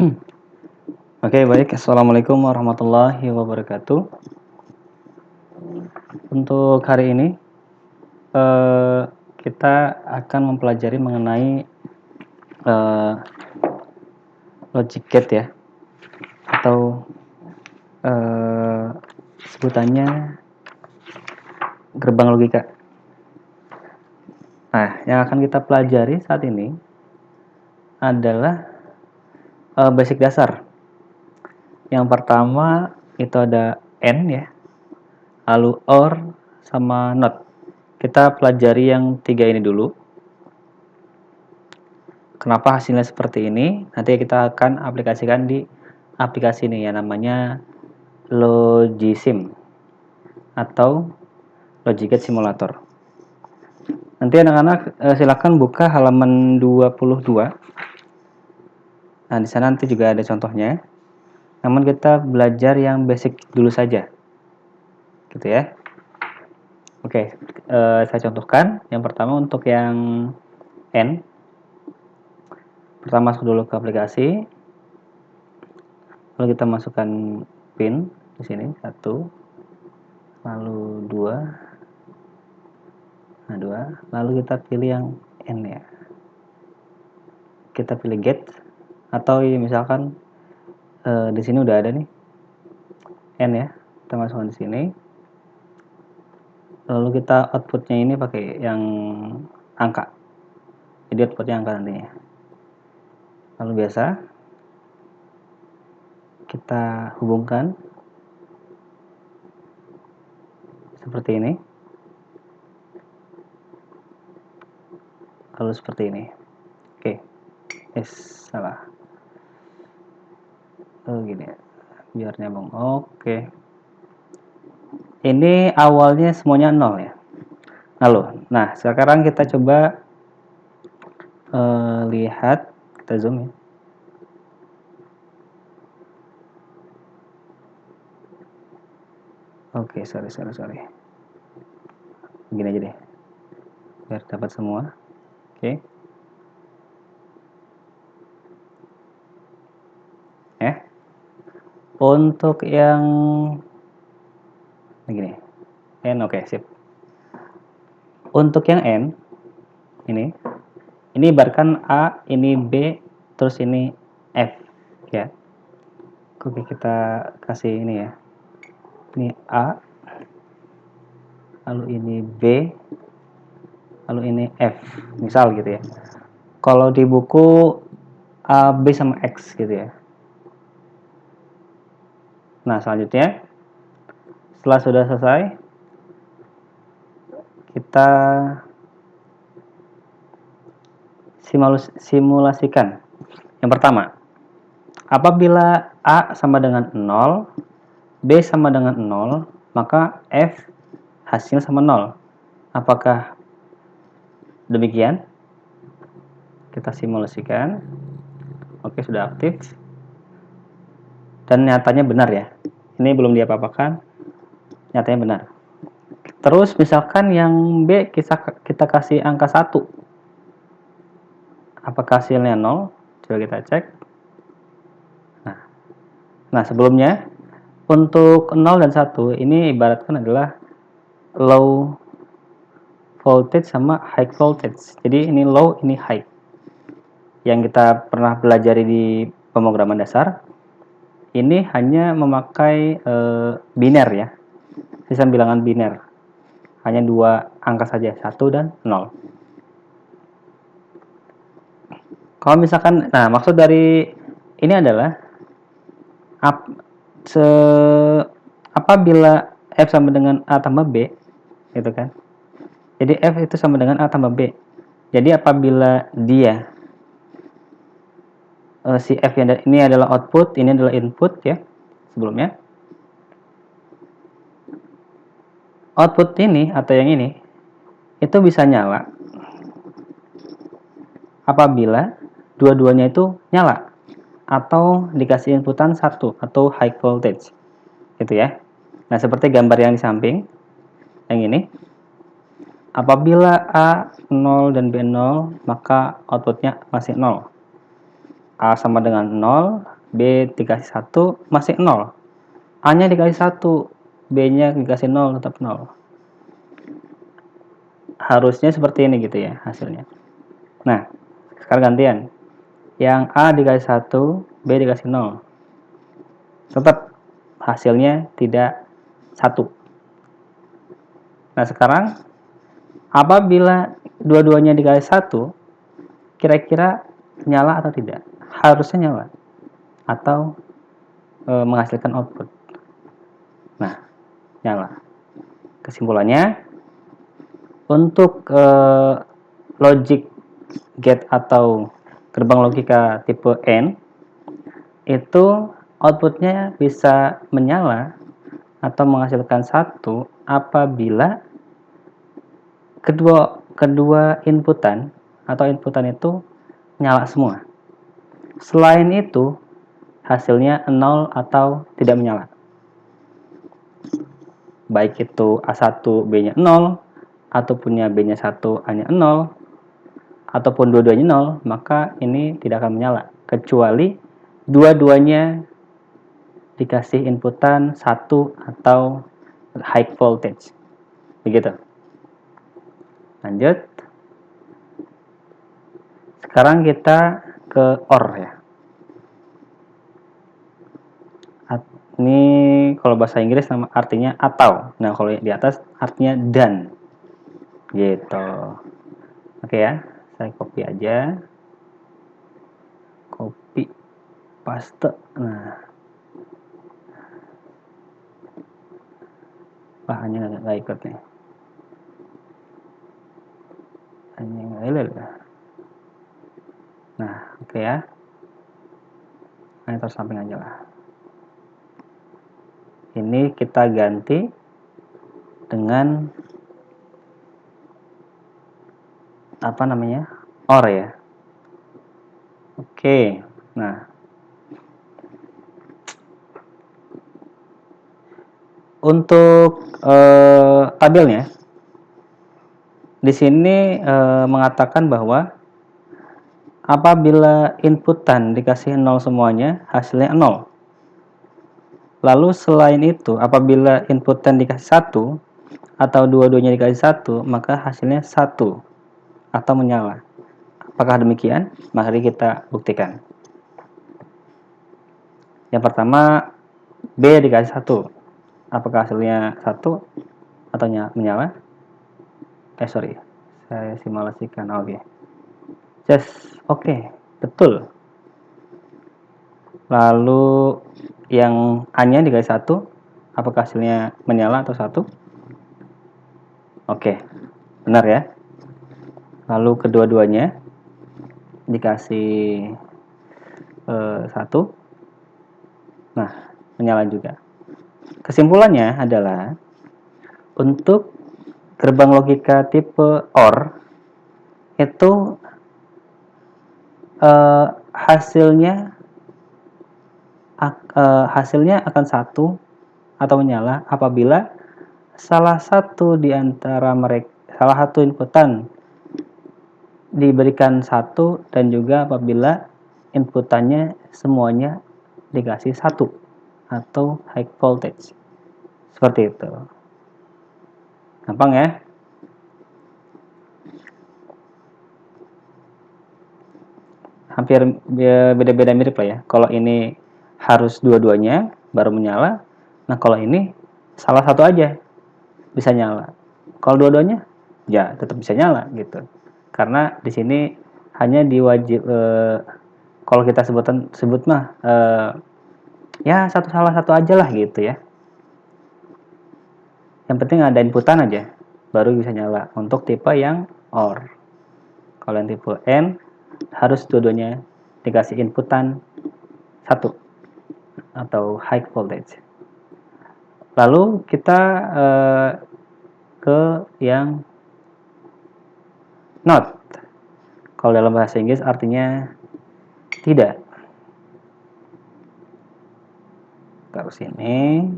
Oke, baik. Assalamualaikum warahmatullahi wabarakatuh. Untuk hari ini, eh, kita akan mempelajari mengenai eh, logic gate ya, atau eh, sebutannya gerbang logika. Nah, yang akan kita pelajari saat ini adalah basic dasar. Yang pertama itu ada AND ya, lalu OR sama NOT. Kita pelajari yang tiga ini dulu. Kenapa hasilnya seperti ini? Nanti kita akan aplikasikan di aplikasi ini ya, namanya Logisim atau Logic Gate Simulator. Nanti anak-anak silakan buka halaman 22. Nah, di sana nanti juga ada contohnya. Namun kita belajar yang basic dulu saja. Gitu ya. Oke, saya contohkan. Yang pertama untuk yang N. Pertama masuk dulu ke aplikasi. Lalu kita masukkan pin di sini 1, lalu 2. Nah, 2. Lalu kita pilih yang N ya. Kita pilih get atau misalkan di sini udah ada nih N ya. Kita masukkan di sini. Lalu kita outputnya ini pakai yang angka. Jadi outputnya angka nantinya. Lalu biasa kita hubungkan seperti ini. Lalu seperti ini. Oke. Salah. Gini ya. Biar nyambung. Oke. Ini awalnya semuanya 0 ya. Lalu, nah sekarang kita coba lihat, kita zoom ya. Oke, sorry. Begini aja deh, biar dapat semua. Oke. Untuk yang begini, N, oke, sip. Untuk yang N, ini ibaratkan A, ini B, terus ini F, ya. Oke, kita kasih ini ya. Ini A, lalu ini B, lalu ini F, misal gitu ya. Kalau di buku A, B sama X gitu ya. Nah, selanjutnya setelah sudah selesai, kita simulasikan. Yang pertama, apabila A sama dengan 0, B sama dengan 0, maka F hasil sama 0. Apakah demikian? Kita simulasikan. Oke, sudah aktif. Dan nyatanya benar ya. Ini belum diapa-apakan, nyatanya benar. Terus misalkan yang B kita kasih angka 1. Apakah hasilnya 0? Coba kita cek. Nah, sebelumnya untuk 0 dan 1 ini ibaratkan adalah low voltage sama high voltage. Jadi ini low, ini high. Yang kita pernah pelajari di pemrograman dasar, ini hanya memakai biner ya, sistem bilangan biner. Hanya dua angka saja, 1 dan 0. Kalau misalkan, nah maksud dari ini adalah apabila F sama dengan A tambah B, gitu kan. Jadi F itu sama dengan A tambah B. Jadi apabila dia si F yang ini adalah output, ini adalah input ya, sebelumnya. Output ini atau yang ini itu bisa nyala apabila dua-duanya itu nyala atau dikasih inputan 1 atau high voltage gitu ya. Nah, seperti gambar yang di samping yang ini, apabila A 0 dan B 0, maka outputnya masih 0. A sama dengan 0, B dikasih 1 masih 0. A-nya dikasih 1, B-nya dikasih 0 tetap 0. Harusnya seperti ini gitu ya hasilnya. Nah, sekarang gantian. Yang A dikasih 1, B dikasih 0. Tetap hasilnya tidak 1. Nah, sekarang apabila dua-duanya dikasih 1, kira-kira nyala atau tidak? Harusnya nyala atau menghasilkan output. Nah, nyala. Kesimpulannya, untuk logic gate atau gerbang logika tipe N itu outputnya bisa menyala atau menghasilkan 1 apabila kedua inputan atau inputan itu nyala semua. Selain itu, hasilnya 0 atau tidak menyala. Baik itu A1 B-nya 0, ataupun B-nya 1 A-nya 0, ataupun dua-duanya 0, maka ini tidak akan menyala. Kecuali dua-duanya dikasih inputan 1 atau high voltage. Begitu. Lanjut. Sekarang kita ke OR ya. Ini kalau bahasa Inggris nama artinya atau. Nah, kalau di atas artinya dan. Gitu. Oke ya. Saya copy aja. Copy paste. Nah. Bahannya nggak ikut nih. Hanya nggak ikut. Nah, oke ya. Nah, terus samping aja lah. Ini kita ganti dengan apa namanya? OR ya. Oke. Nah, untuk tabelnya di sini mengatakan bahwa apabila inputan dikasih 0 semuanya, hasilnya 0. Lalu selain itu, apabila inputan dikasih 1 atau dua-duanya dikasih 1, maka hasilnya 1 atau menyala. Apakah demikian? Mari kita buktikan. Yang pertama, B dikasih 1. Apakah hasilnya 1 atau menyala? Sorry. Saya simulasikan. Oke. Just oke. Betul. Lalu yang A-nya dikasih 1, apakah hasilnya menyala atau 1? Oke. Benar ya. Lalu kedua-duanya dikasih 1. Nah, menyala juga. Kesimpulannya adalah untuk gerbang logika tipe OR itu hasilnya akan 1 atau menyala apabila salah satu inputan diberikan 1 dan juga apabila inputannya semuanya dikasih 1 atau high voltage. Seperti itu. Gampang ya? Hampir beda-beda mirip lah ya. Kalau ini harus dua-duanya baru menyala. Nah, kalau ini salah satu aja bisa nyala. Kalau dua-duanya ya tetap bisa nyala gitu. Karena di sini hanya kalau kita sebut mah ya salah satu aja lah gitu ya. Yang penting ada inputan aja baru bisa nyala untuk tipe yang OR. Kalau yang tipe N harus dua-duanya dikasih inputan 1 atau high voltage. Lalu kita ke yang not. Kalau dalam bahasa Inggris artinya tidak. Taruh sini,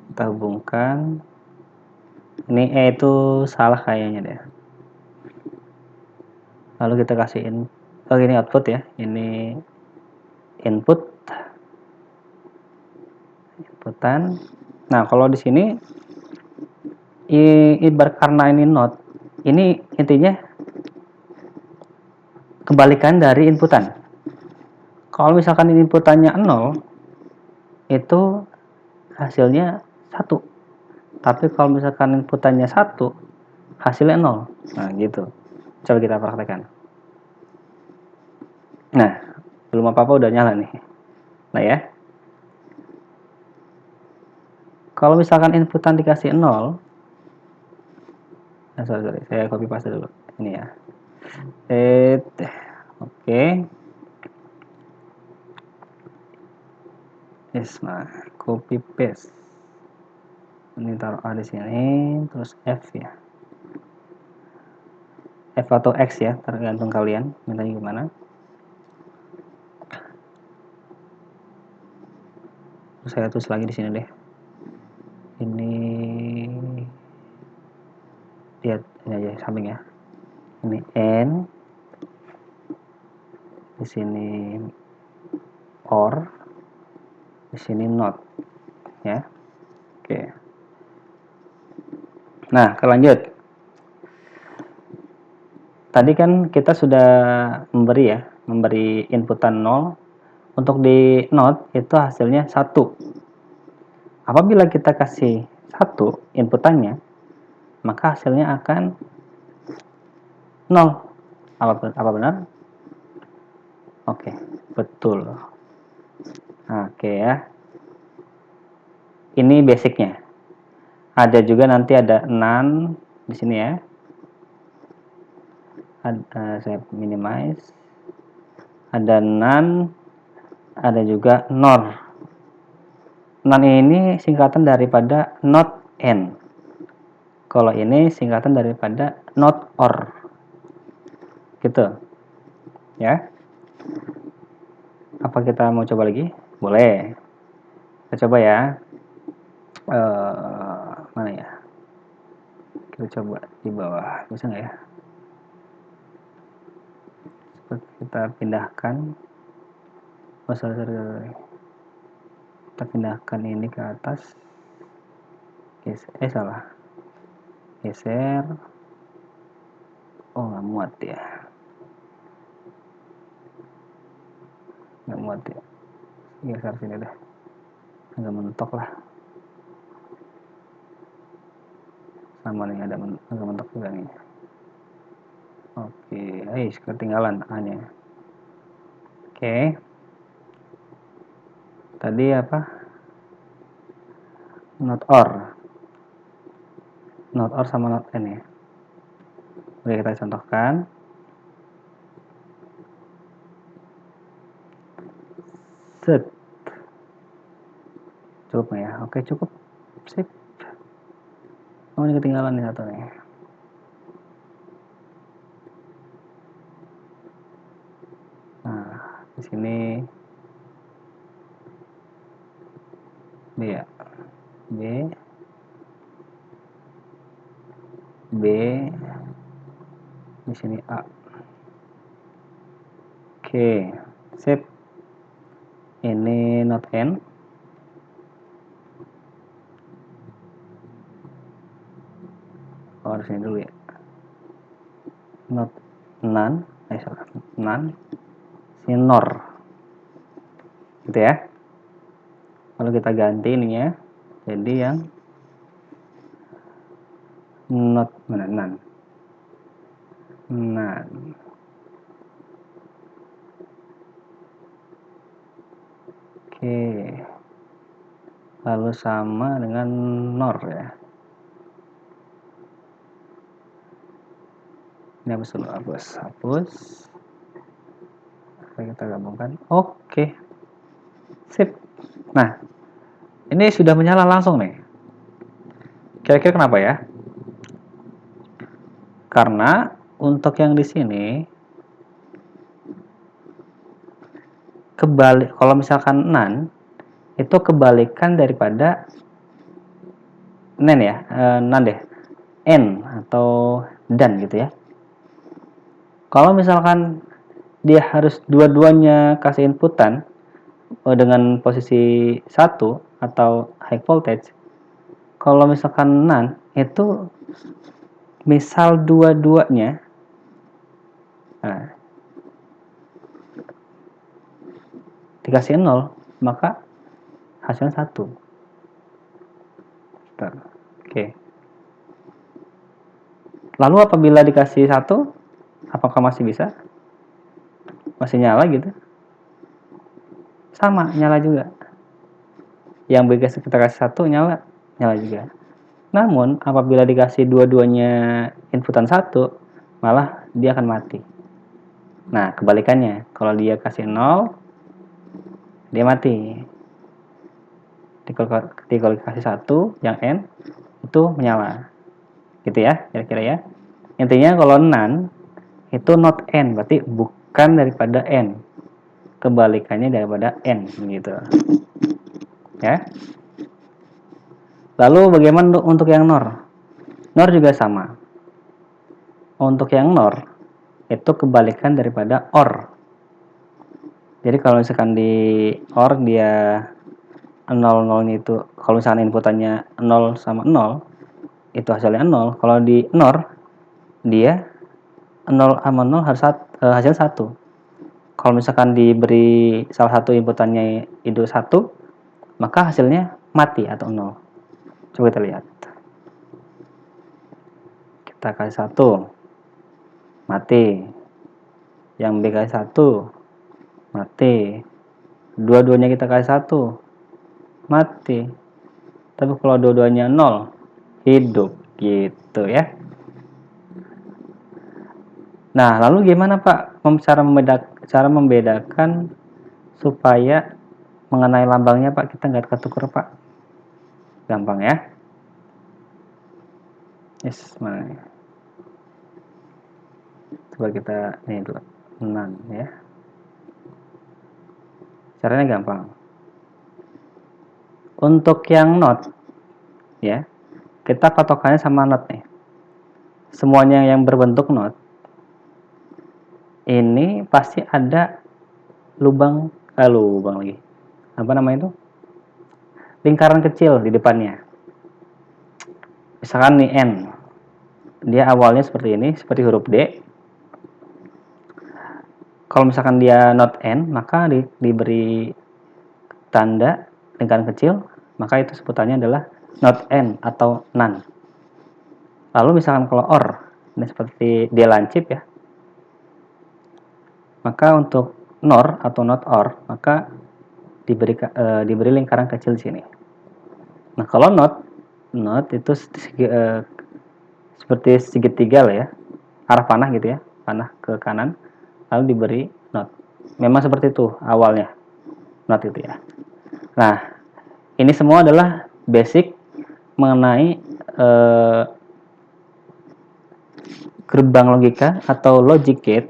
kita hubungkan. Ini E itu salah kayaknya deh. Lalu kita kasihin, ini output ya. Ini inputan. Nah, kalau di sini ibarat karena ini not, ini intinya kebalikan dari inputan. Kalau misalkan inputannya 0, itu hasilnya 1. Tapi kalau misalkan inputannya 1, hasilnya 0. Nah, gitu. Coba kita praktekkan. Nah, belum apa-apa udah nyala nih. Nah ya. Kalau misalkan inputan dikasih 0, sorry, saya copy paste dulu. Ini ya. Oke. Nah, copy paste. Ini taruh A di sini, terus F ya. F atau X ya, tergantung kalian mintanya gimana. Terus saya tulis lagi di sini deh. Ini lihat ini aja samping ya. Ini N, di sini OR, di sini not ya. Oke. Nah, lanjut. Tadi kan kita sudah memberi inputan 0. Untuk di not itu hasilnya 1. Apabila kita kasih 1 inputannya, maka hasilnya akan 0. Apa benar? Oke, betul. Oke ya. Ini basicnya. Ada juga nanti ada none di sini ya. Saya minimize. Ada none, ada juga nor. None ini singkatan daripada not n. Kalau ini singkatan daripada not or. Gitu. Ya. Apa kita mau coba lagi? Boleh. Kita coba ya. Mana ya? Kita coba di bawah. Bisa nggak ya? Kita pindahkan. Sorry. Kita pindahkan ini ke atas. Salah. Geser. Oh, nggak muat ya. Nggak muat ya. Geser sini deh. Agak mentok lah. Sama nih, agak mentok juga nih. Oke, ketinggalan A-nya. Oke. Tadi apa? Not or. Not or sama not n ya. Oke, kita contohkan. Set. Cukup nggak ya? Oke, cukup. Sip. Oh, ini ketinggalan nih satu nih. Nah, di sini B ya. B. Di sini A. Oke, sip. Ini not n. Oh, di sini dulu ya. Not none. Salah. None. Sini nor. Gitu ya. Kalau kita ganti ininya, jadi yang not mana none. None. Oke. Lalu sama dengan nor ya. Ini hapus dulu, hapus. Kita gabungkan. Oke. Sip. Nah, ini sudah menyala langsung nih. Kira-kira kenapa ya? Karena untuk yang di sini kebalik, kalau misalkan none itu kebalikan daripada none ya, none deh, n atau dan gitu ya. Kalau misalkan dia harus dua-duanya kasih inputan, dengan posisi 1 atau high voltage, kalau misalkan NaN itu misal dua-duanya nah, dikasih 0, maka hasilnya 1. Oke. Lalu apabila dikasih 1, apakah masih bisa? Masih nyala gitu? Sama, nyala juga. Yang begitu kita kasih 1 nyala juga. Namun apabila dikasih dua-duanya inputan 1, malah dia akan mati. Nah, kebalikannya, kalau dia kasih 0, dia mati. Kalau dikasih 1 yang N itu menyala. Gitu ya, kira-kira ya. Intinya kalau NaN itu not N, berarti bukan daripada N. Kebalikannya daripada N gitu. Ya. Lalu bagaimana untuk yang NOR? NOR juga sama. Untuk yang NOR itu kebalikan daripada OR. Jadi kalau misalkan di OR dia 0 itu, kalau misalkan inputannya 0 sama 0, itu hasilnya 0. Kalau di NOR dia 0 sama 0 hasil 1. Kalau misalkan diberi salah satu inputannya itu 1, maka hasilnya mati atau 0. Coba kita lihat. Kita kasih 1, mati. Yang B kasih 1, mati. Dua-duanya kita kasih 1, mati. Tapi kalau dua-duanya 0, hidup gitu ya. Nah, lalu gimana Pak cara membedakan supaya mengenai lambangnya Pak, kita nggak ketuker Pak? Gampang ya. Yes, mana nih? Coba kita ini dulu. NaN ya. Caranya gampang. Untuk yang not ya, kita patokannya sama not nih. Semuanya yang berbentuk not ini pasti ada lubang lagi. Apa namanya itu? Lingkaran kecil di depannya. Misalkan nih N. Dia awalnya seperti ini, seperti huruf D. Kalau misalkan dia not N, maka diberi tanda lingkaran kecil, maka itu sebutannya adalah not N atau NaN. Lalu misalkan kalau OR, ini seperti dia lancip ya, maka untuk NOR atau not OR, maka diberi lingkaran kecil di sini. Nah kalau not itu seperti segitiga lah ya, arah panah gitu ya, panah ke kanan, lalu diberi not. Memang seperti itu awalnya, not itu ya. Nah, ini semua adalah basic mengenai gerbang logika atau logic gate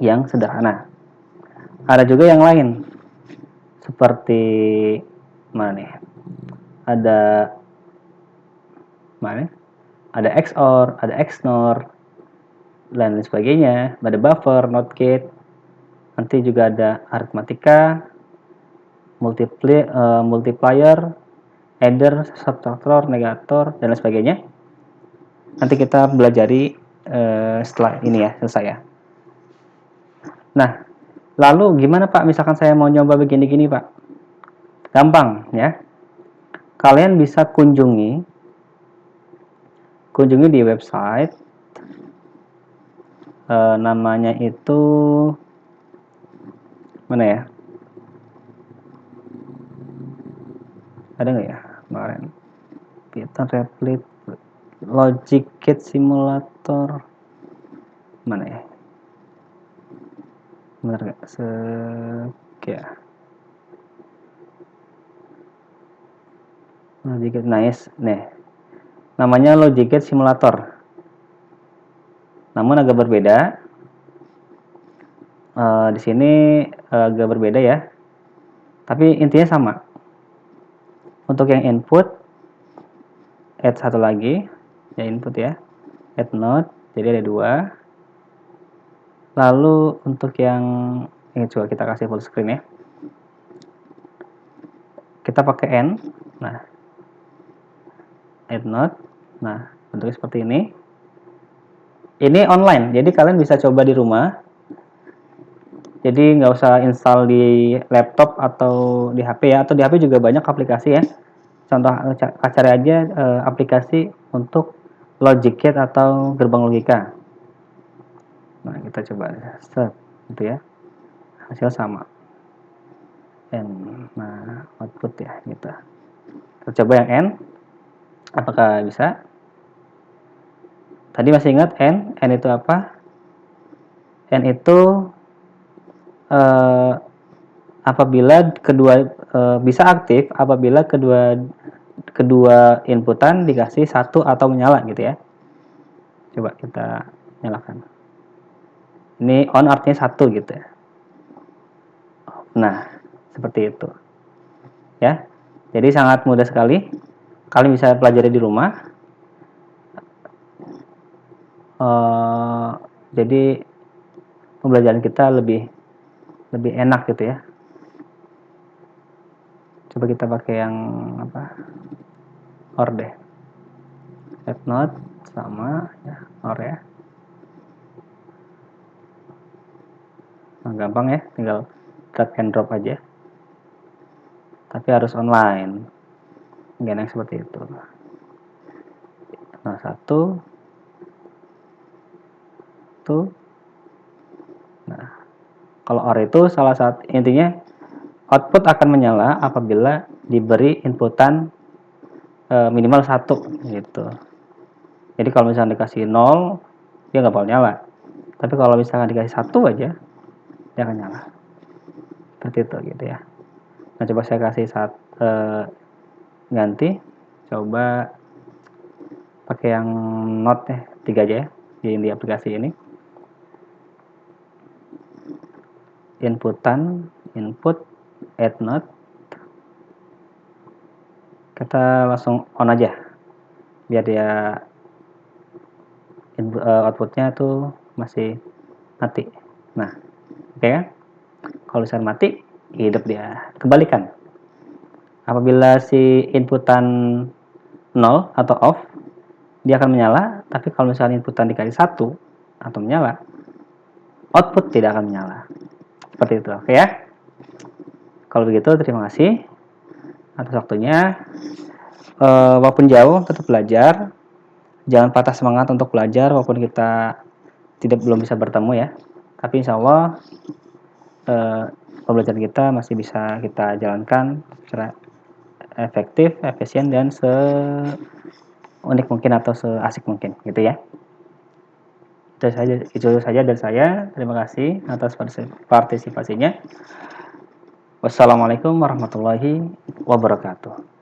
yang sederhana. Ada juga yang lain, seperti mana nih? Ada mana? Ada XOR, ada XNOR, dan lain sebagainya. Ada buffer, not gate. Nanti juga ada aritmatika, multiplier, adder, subtractor, negator, dan lain sebagainya. Nanti kita belajari setelah ini ya, selesai ya. Nah, lalu gimana Pak misalkan saya mau nyoba begini-gini Pak? Gampang ya. Kalian bisa kunjungi di website namanya itu mana ya? Ada nggak ya kemarin? Python Replit Logic Gate Simulator mana ya? Bener nggak? Ya. Logic Gate nice nih. Namanya Logic Gate Simulator. Namun agak berbeda. Di sini agak berbeda ya. Tapi intinya sama. Untuk yang input, add satu lagi, ya input ya, add node, jadi ada 2. Lalu untuk yang ini coba kita kasih full screen ya. kita pakai N. Nah, add node. Nah, bentuknya seperti ini. Ini online, jadi kalian bisa coba di rumah. Jadi nggak usah install di laptop atau di HP ya, atau di HP juga banyak aplikasi ya. Contoh, cari aja aplikasi untuk logic gate atau gerbang logika. Nah, kita coba set gitu ya. Hasil sama. N. Nah, output ya gitu. Kita coba yang N. Apakah bisa? Tadi masih ingat N? N itu apa? N itu apabila kedua bisa aktif apabila kedua inputan dikasih satu atau menyala gitu ya. Coba kita nyalakan. Ini on artinya satu gitu ya. Nah, seperti itu. Ya. Jadi sangat mudah sekali. Kalian bisa pelajari di rumah. Jadi pembelajaran kita lebih enak gitu ya. Coba kita pakai yang apa? OR deh. Add node sama ya, OR ya. Nah, gampang ya, tinggal drag and drop aja. Tapi harus online. Nggak enak seperti itu. Nah, satu. Nah, kalau OR itu salah satu intinya output akan menyala apabila diberi inputan minimal 1 gitu. Jadi kalau misalnya dikasih 0, dia nggak bakal nyala. Tapi kalau misalnya dikasih 1 aja, dia akan nyala. Seperti itu gitu ya. Nah, coba saya kasih ganti. Coba pakai yang not 3 aja ya di aplikasi ini. Input add node. Kita langsung on aja biar dia outputnya tuh masih mati. Nah, oke kan? Kalau misalnya mati, hidup dia. Kebalikan. Apabila si inputan 0 atau off, dia akan menyala. Tapi kalau misalnya inputan dikasih 1 atau menyala, output tidak akan menyala. Seperti itu, oke ya? Kalau begitu, terima kasih atas waktunya. Walaupun jauh, tetap belajar. Jangan patah semangat untuk belajar walaupun kita belum bisa bertemu ya. Tapi insya Allah pembelajaran kita masih bisa kita jalankan secara efektif, efisien, dan seunik mungkin atau seasik mungkin gitu ya. Itu saja dari saya. Terima kasih atas partisipasinya. Wassalamualaikum warahmatullahi wabarakatuh.